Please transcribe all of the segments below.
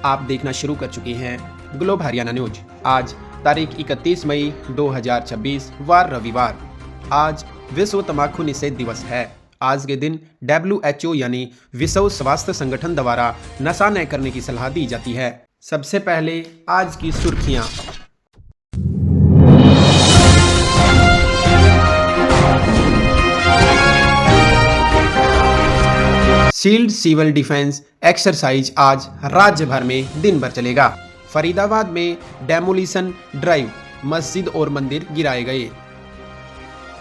आप देखना शुरू कर चुके हैं ग्लोब हरियाणा न्यूज। आज तारीख 31 मई 2026 वार रविवार। आज विश्व तंबाकू निषेध दिवस है। आज के दिन WHO यानी विश्व स्वास्थ्य संगठन द्वारा नशा न करने की सलाह दी जाती है। सबसे पहले आज की सुर्खियां। शील्ड सिविल डिफेंस एक्सरसाइज आज राज्य भर में दिन भर चलेगा। फरीदाबाद में डेमोलिशन ड्राइव, मस्जिद और मंदिर गिराए गए।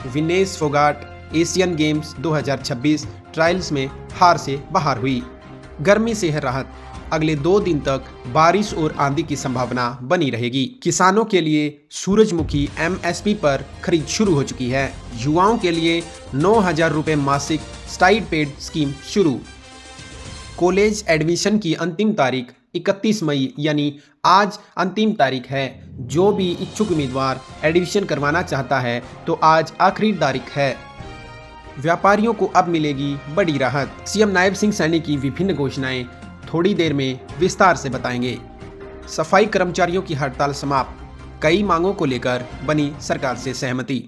Vinesh Phogat Asian games 2026 trials में हार से बाहर हुई। गर्मी से है राहत, अगले 2 दिन तक बारिश और आंधी की संभावना बनी रहेगी। किसानों के लिए सूरजमुखी MSP पर खरीद शुरू हो चुकी है। युवाओं के लिए 9,000 रुपये मासिक स्टाइपेंड स्कीम शुरू। कॉलेज एडमिशन की अंतिम तारीख 31 मई यानी आज अंतिम तारीख है। जो भी इच्छुक उम्मीदवार एडमिशन करवाना चाहता है तो आज आखिरी तारीख है। व्यापारियों को अब मिलेगी बड़ी राहत। CM नायब सिंह सैनी की विभिन्न घोषणाएं थोड़ी देर में विस्तार से बताएंगे। सफाई कर्मचारियों की हड़ताल समाप्त, कई मांगों को लेकर बनी सरकार से सहमति।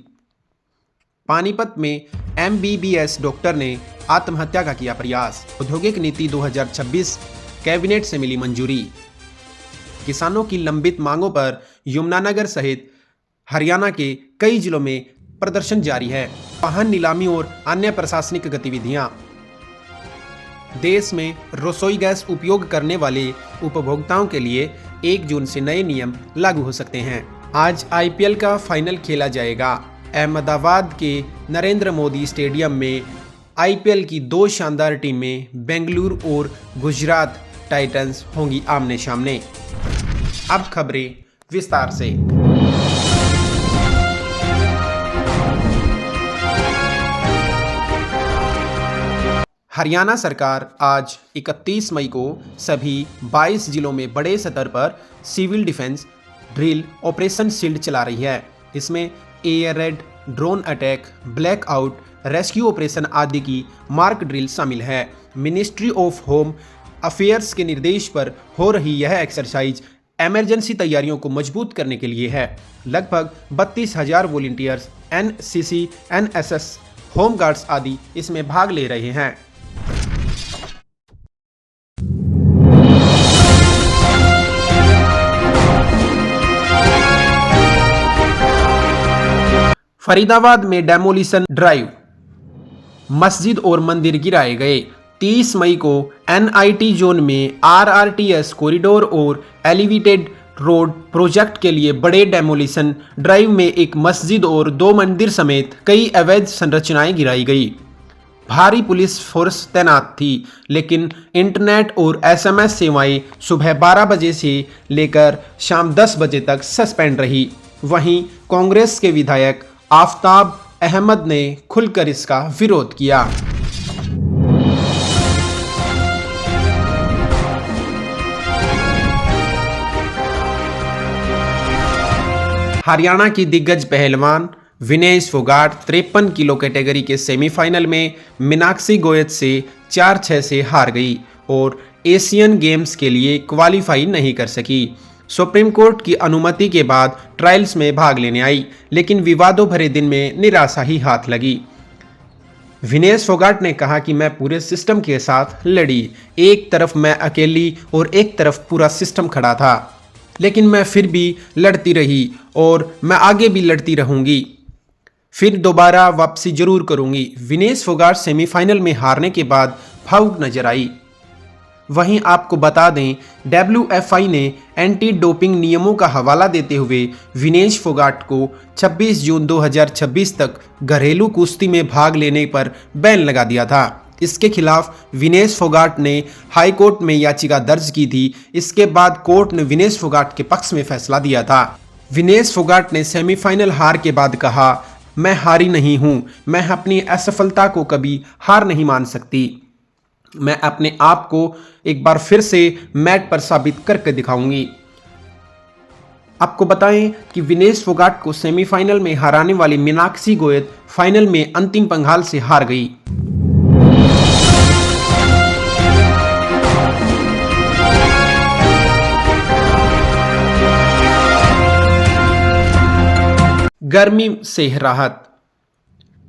पानीपत में MBBS डॉक्टर ने आत्महत्या का किया प्रयास। औद्योगिक नीति 2026 कैबिनेट से मिली मंजूरी। किसानों की लंबित मांगों पर यमुनानगर सहित हरियाणा के कई जिलों में प्रदर्शन जारी है। वाहन नीलामी और अन्य प्रशासनिक गतिविधियां। देश में रसोई गैस उपयोग करने वाले उपभोक्ताओं के लिए 1 जून से नए नियम लागू हो सकते हैं। आज IPL का फाइनल खेला जाएगा। अहमदाबाद के नरेंद्र मोदी स्टेडियम में IPL की 2 शानदार टीमें बेंगलुरु और गुजरात टाइटंस होंगी आमने सामने। अब खबरें विस्तार से। हरियाणा सरकार आज 31 मई को सभी 22 जिलों में बड़े स्तर पर civil defence drill Operation Shield चला रही है। इसमें air raid, drone attack, blackout, rescue operation आदि की मार्क ड्रिल शामिल है। मिनिस्ट्री ऑफ होम अफेयर्स के निर्देश पर हो रही यह एक्सरसाइज इमरजेंसी तैयारियों को मजबूत करने के लिए है। लगभग 32,000 volunteers NCC, NSS, home guards आदि इसमें भाग ले रहे हैं। फरीदाबाद में डेमोलिशन ड्राइव, मस्जिद और मंदिर गिराए गए। 30 मई को NIT जोन में RRTS कॉरिडोर और एलिवेटेड रोड प्रोजेक्ट के लिए बड़े डेमोलिशन ड्राइव में एक मस्जिद और 2 मंदिर समेत कई अवैध संरचनाएं गिराई गई। भारी पुलिस फोर्स तैनात थी, लेकिन इंटरनेट और SMS सेवाएं सुबह 12 बजे से लेकर शाम 10 बजे तक सस्पेंड रही। वहीं कांग्रेस के विधायक आफ्ताब अहमद ने खुलकर इसका विरोध किया। हरियाणा की दिग्गज पहलवान विनेश फोगाट 53 किलो कैटेगरी के सेमीफाइनल में मीनाक्षी गोयत से 4-6 से हार गई और एशियन गेम्स के लिए क्वालिफाई नहीं कर सकी। सुप्रीम कोर्ट की अनुमति के बाद ट्रायल्स में भाग लेने आई, लेकिन विवादों भरे दिन में निराशा ही हाथ लगी। विनेश फोगाट ने कहा कि मैं पूरे सिस्टम के साथ लड़ी। एक तरफ मैं अकेली और एक तरफ पूरा सिस्टम खड़ा था, लेकिन मैं फिर भी लड़ती रही और मैं आगे भी लड़ती रहूंगी। फिर दोबारा वापसी जरूर करूंगी। विनेश फोगाट सेमीफाइनल में हारने के बाद भावुक नजर आई। वहीं आपको बता दें, WFI ने एंटी डोपिंग नियमों का हवाला देते हुए विनेश फोगाट को 26 जून 2026 तक घरेलू कुश्ती में भाग लेने पर बैन लगा दिया था। इसके खिलाफ विनेश फोगाट ने हाई कोर्ट में याचिका दर्ज की थी। इसके बाद कोर्ट ने विनेश फोगाट के पक्ष में फैसला दिया था। विनेश फोगाट ने सेमीफाइनल हार के बाद कहा, मैं हारी नहीं हूं, मैं अपनी असफलता को कभी हार नहीं मान सकती। मैं अपने आप को एक बार फिर से मैट पर साबित करके दिखाऊंगी। आपको बताएं कि विनेश फोगाट को सेमीफाइनल में हराने वाली मीनाक्षी गोयत फाइनल में अंतिम पंगाल से हार गई। गर्मी से राहत।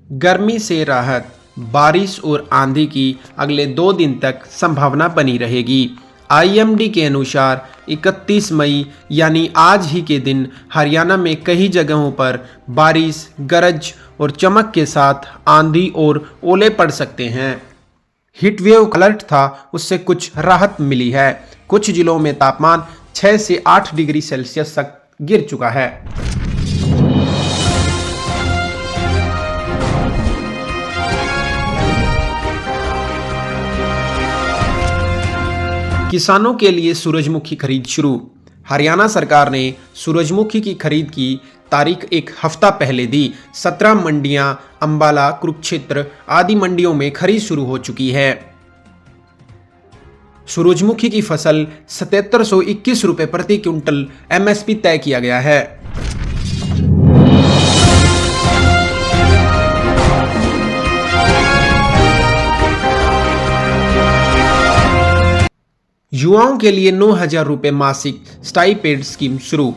गर्मी से राहत, बारिश और आंधी की अगले 2 दिन तक संभावना बनी रहेगी। आईएमडी के अनुसार 31 मई यानी आज ही के दिन हरियाणा में कई जगहों पर बारिश, गरज और चमक के साथ आंधी और ओले पड़ सकते हैं। हीट वेव अलर्ट था, उससे कुछ राहत मिली है। कुछ जिलों में तापमान 6 से 8 डिग्री सेल्सियस तक गिर चुका है। किसानों के लिए सूरजमुखी खरीद शुरू। हरियाणा सरकार ने सूरजमुखी की खरीद की तारीख एक हफ्ता पहले दी। 17 मंडियां अंबाला, कुरुक्षेत्र आदि मंडियों में खरीद शुरू हो चुकी है। सूरजमुखी की फसल 7721 रुपये प्रति क्विंटल एमएसपी तय किया गया है। युवाओं के लिए 9,000 रुपये मासिक स्टाइपेंड स्कीम शुरू।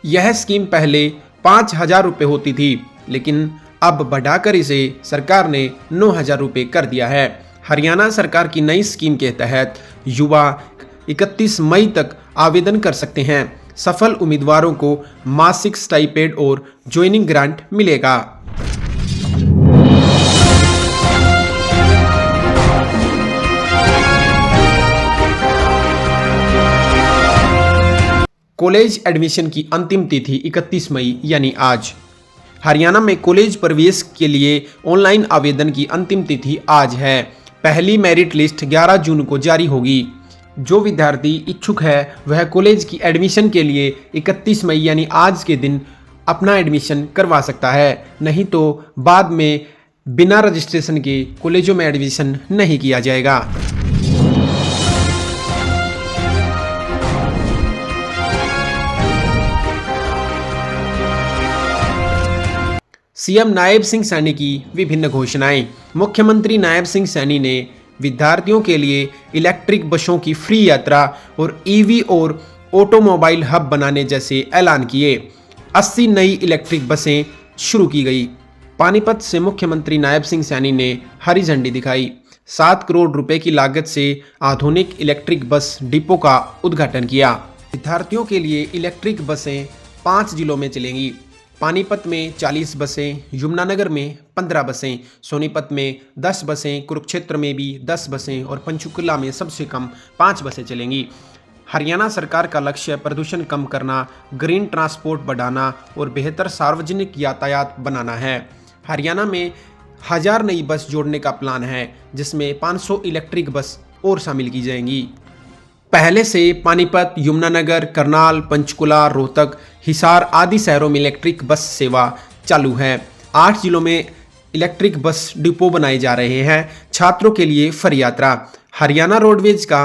यह स्कीम पहले 5,000 रुपये होती थी, लेकिन अब बढ़ाकर इसे सरकार ने 9,000 रुपये कर दिया है। हरियाणा सरकार की नई स्कीम के तहत युवा 31 मई तक आवेदन कर सकते हैं। सफल उम्मीदवारों को मासिक स्टाइपेंड और ज्वाइनिंग ग्रांट मिलेगा। कॉलेज एडमिशन की अंतिम तिथि 31 मई यानी आज। हरियाणा में कॉलेज प्रवेश के लिए ऑनलाइन आवेदन की अंतिम तिथि आज है। पहली मेरिट लिस्ट 11 जून को जारी होगी। जो विद्यार्थी इच्छुक है वह कॉलेज की एडमिशन के लिए 31 मई यानी आज के दिन अपना एडमिशन करवा सकता है, नहीं तो बाद में बिना रजिस्ट्रेशन के कॉलेजों में एडमिशन नहीं किया जाएगा। सीएम नायब सिंह सैनी की विभिन्न घोषणाएं। मुख्यमंत्री नायब सिंह सैनी ने विद्यार्थियों के लिए इलेक्ट्रिक बसों की फ्री यात्रा और ईवी और ऑटोमोबाइल हब बनाने जैसे ऐलान किए। 80 नई इलेक्ट्रिक बसें शुरू की गई। पानीपत से मुख्यमंत्री नायब सिंह सैनी ने हरी झंडी दिखाई। 7 करोड़ रुपए की लागत से आधुनिक इलेक्ट्रिक बस डिपो का उद्घाटन किया। विद्यार्थियों के लिए इलेक्ट्रिक बसें 5 जिलों में चलेंगी। पानीपत में 40 बसें, यमुनानगर में 15 बसें, सोनीपत में 10 बसें, कुरुक्षेत्र में भी 10 बसें और पंचकुला में सबसे कम 5 बसें चलेंगी। हरियाणा सरकार का लक्ष्य प्रदूषण कम करना, ग्रीन ट्रांसपोर्ट बढ़ाना और बेहतर सार्वजनिक यातायात बनाना है। हरियाणा में 1000 नई बस जोड़ने का प्लान है, जिसमें 500 इलेक्ट्रिक बस और शामिल की जाएंगी। पहले से पानीपत, यमुनानगर, करनाल, पंचकुला, रोहतक, हिसार आदि शहरों में इलेक्ट्रिक बस सेवा चालू है। 8 जिलों में इलेक्ट्रिक बस डिपो बनाए जा रहे हैं। छात्रों के लिए फ्री यात्रा। हरियाणा रोडवेज का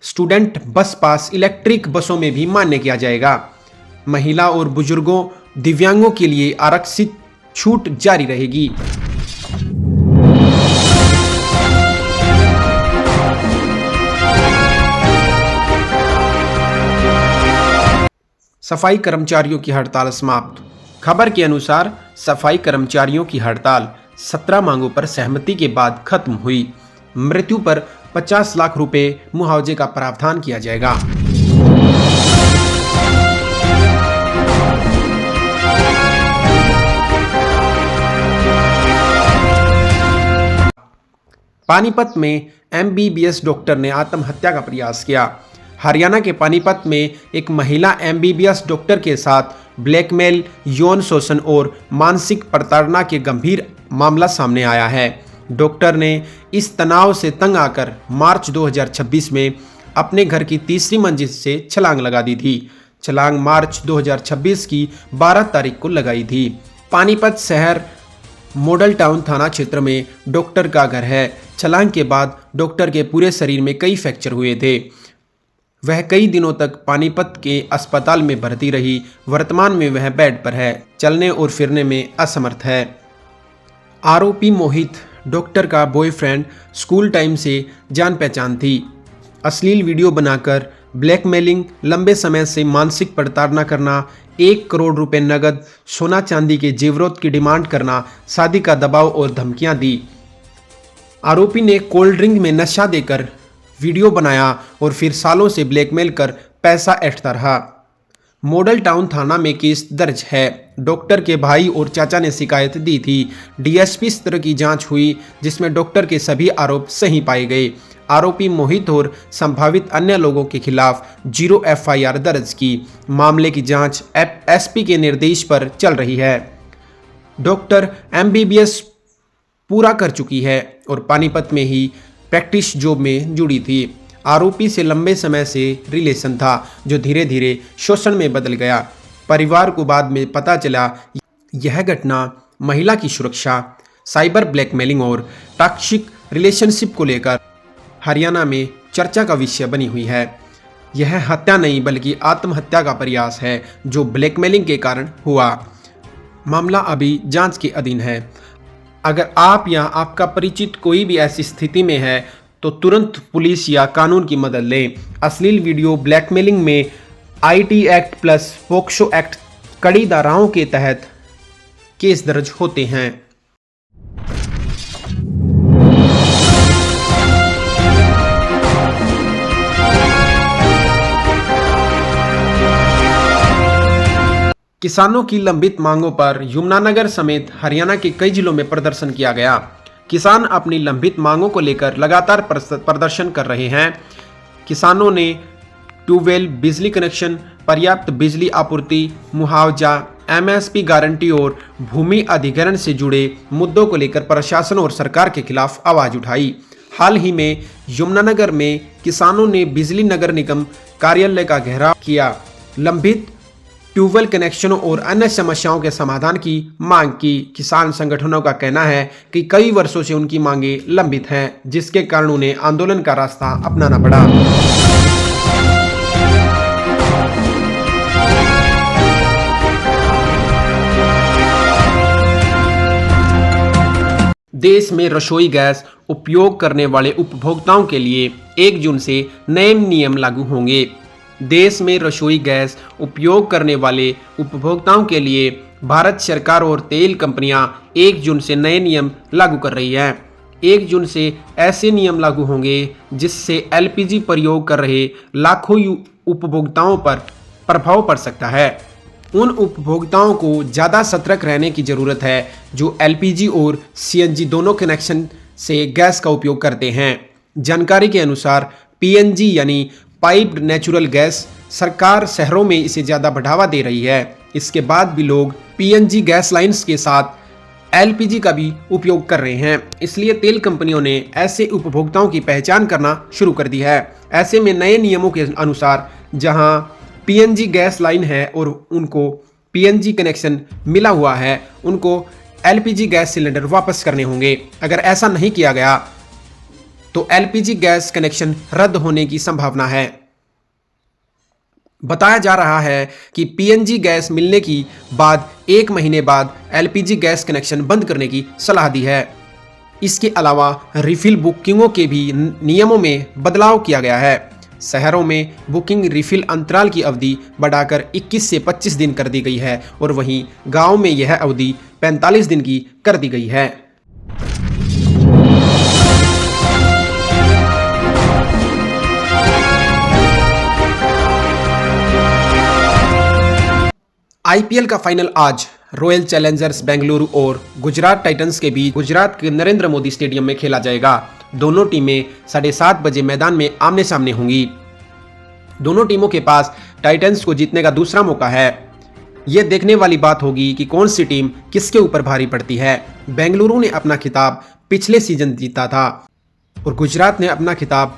स्टूडेंट बस पास इलेक्ट्रिक बसों में भी मान्य किया जाएगा। महिला और बुजुर्गों, दिव्यांगों के लिए आरक्षित छूट जारी रहेगी। सफाई कर्मचारियों की हड़ताल समाप्त। खबर के अनुसार सफाई कर्मचारियों की हड़ताल 17 मांगों पर सहमति के बाद खत्म हुई। मृत्यु पर 50 लाख रुपए मुआवजे का प्रावधान किया जाएगा। पानीपत में एमबीबीएस डॉक्टर ने आत्महत्या का प्रयास किया। हरियाणा के पानीपत में एक महिला एमबीबीएस डॉक्टर के साथ ब्लैकमेल, यौन शोषण और मानसिक प्रताड़ना के गंभीर मामला सामने आया है। डॉक्टर ने इस तनाव से तंग आकर मार्च 2026 में अपने घर की तीसरी मंजिल से छलांग लगा दी थी। छलांग मार्च 2026 की 12 तारीख को लगाई थी। पानीपत शहर मॉडल टाउन थाना क्षेत्र में डॉक्टर का घर है। छलांग के बाद डॉक्टर के पूरे शरीर में कई फ्रैक्चर हुए थे। वह कई दिनों तक पानीपत के अस्पताल में भर्ती रही। वर्तमान में वह बेड पर है, चलने और फिरने में असमर्थ है। आरोपी मोहित डॉक्टर का बॉयफ्रेंड स्कूल टाइम से जान पहचान थी। अश्लील वीडियो बनाकर ब्लैकमेलिंग, लंबे समय से मानसिक प्रताड़ना करना, 1 करोड़ रुपए नगद, सोना चांदी के जेवरात की डिमांड करना, शादी का दबाव और धमकियां दी। आरोपी ने कोल्ड ड्रिंक में नशा देकर वीडियो बनाया और फिर सालों से ब्लैकमेल कर पैसा ऐंठता रहा। मॉडल टाउन थाना में केस दर्ज है। डॉक्टर के भाई और चाचा ने शिकायत दी थी। डीएसपी स्तर की जांच हुई जिसमें डॉक्टर के सभी आरोप सही पाए गए। आरोपी मोहित और संभावित अन्य लोगों के खिलाफ 0 एफआईआर दर्ज की। मामले की जांच एसपी के निर्देश पर चल रही है। डॉक्टर एमबीबीएस पूरा कर चुकी है और पानीपत में ही प्रैक्टिस जॉब में जुड़ी थी। आरोपी से लंबे समय से रिलेशन था जो धीरे धीरे शोषण में बदल गया। परिवार को बाद में पता चला यह घटना महिला की सुरक्षा, साइबर ब्लैकमेलिंग और टॉक्सिक रिलेशनशिप को लेकर हरियाणा में चर्चा का विषय बनी हुई है। यह हत्या नहीं बल्कि आत्महत्या का प्रयास है जो ब्लैकमेलिंग के कारण हुआ। मामला अभी जांच के अधीन है। अगर आप या आपका परिचित कोई भी ऐसी स्थिति में है तो तुरंत पुलिस या कानून की मदद लें। अश्लील वीडियो ब्लैकमेलिंग में IT act plus POCSO act कड़ी धाराओं के तहत केस दर्ज होते हैं। किसानों की लंबित मांगों पर यमुनानगर समेत हरियाणा के कई जिलों में प्रदर्शन किया गया। किसान अपनी लंबित मांगों को लेकर लगातार प्रदर्शन कर रहे हैं। किसानों ने ट्यूबवेल, बिजली कनेक्शन, पर्याप्त बिजली आपूर्ति, मुआवजा, एमएसपी गारंटी और भूमि अधिग्रहण से जुड़े मुद्दों को लेकर प्रशासन और सरकार के खिलाफ आवाज उठाई। हाल ही में यमुनानगर में किसानों ने बिजली नगर निगम कार्यालय का घेराव किया। लंबित ट्यूबवेल कनेक्शनों और अन्य समस्याओं के समाधान की मांग की। किसान संगठनों का कहना है कि कई वर्षों से उनकी मांगें लंबित हैं, जिसके कारण उन्हें आंदोलन का रास्ता अपनाना पड़ा। देश में रसोई गैस उपयोग करने वाले उपभोक्ताओं के लिए 1 जून से नए नियम लागू होंगे। देश में रसोई गैस उपयोग करने वाले उपभोक्ताओं के लिए भारत सरकार और तेल कंपनियां 1 जून से नए नियम लागू कर रही हैं। 1 जून से ऐसे नियम लागू होंगे जिससे एलपीजी प्रयोग कर रहे लाखों उपभोक्ताओं पर प्रभाव पड़ सकता है। उन उपभोक्ताओं को ज़्यादा सतर्क रहने की ज़रूरत है जो एलपीजी और सीएनजी दोनों कनेक्शन से गैस का उपयोग करते हैं। जानकारी के अनुसार पीएनजी यानी पाइप्ड नेचुरल गैस सरकार शहरों में इसे ज़्यादा बढ़ावा दे रही है। इसके बाद भी लोग पीएनजी गैस लाइन्स के साथ एलपीजी का भी उपयोग कर रहे हैं। इसलिए तेल कंपनियों ने ऐसे उपभोक्ताओं की पहचान करना शुरू कर दी है। ऐसे में नए नियमों के अनुसार जहां पीएनजी गैस लाइन है और उनको पीएनजी कनेक्शन मिला हुआ है, उनको एलपीजी गैस सिलेंडर वापस करने होंगे। अगर ऐसा नहीं किया गया तो एलपीजी गैस कनेक्शन रद्द होने की संभावना है। बताया जा रहा है कि पीएनजी गैस मिलने की बाद 1 महीने बाद एलपीजी गैस कनेक्शन बंद करने की सलाह दी है। इसके अलावा रिफिल बुकिंगों के भी नियमों में बदलाव किया गया है। शहरों में बुकिंग रिफिल अंतराल की अवधि बढ़ाकर 21 से 25 दिन कर दी गई है और वहीं गांव में यह अवधि 45 दिन की कर दी गई है। आईपीएल का फाइनल आज रॉयल चैलेंजर्स बेंगलुरु और गुजरात टाइटंस के बीच गुजरात के नरेंद्र मोदी स्टेडियम में खेला जाएगा। दोनों टीमें 7:30 बजे मैदान में आमने सामने होंगी। दोनों टीमों के पास टाइटंस को जीतने का दूसरा मौका है। यह देखने वाली बात होगी कि कौन सी टीम किसके ऊपर भारी पड़ती है। बेंगलुरु ने अपना खिताब पिछले सीजन जीता था और गुजरात ने अपना खिताब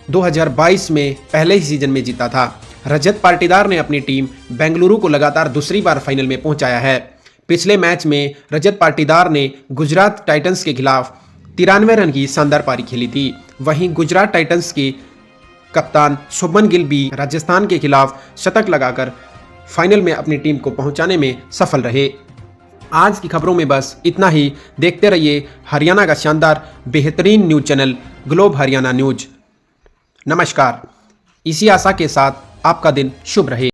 2022 में पहले ही सीजन में जीता था। रजत पाटीदार ने अपनी टीम बेंगलुरु को लगातार दूसरी बार फाइनल में पहुंचाया है। पिछले मैच में रजत पाटीदार ने गुजरात टाइटंस के खिलाफ 93 रन की शानदार पारी खेली थी। वहीं गुजरात टाइटंस के कप्तान शुभमन गिल भी राजस्थान के खिलाफ शतक लगाकर फाइनल में अपनी टीम को पहुंचाने में सफल रहे। आज की खबरों में बस इतना ही। देखते रहिए हरियाणा का शानदार बेहतरीन news channel globe Haryana news. नमस्कार। इसी आशा के साथ आपका दिन शुभ रहे।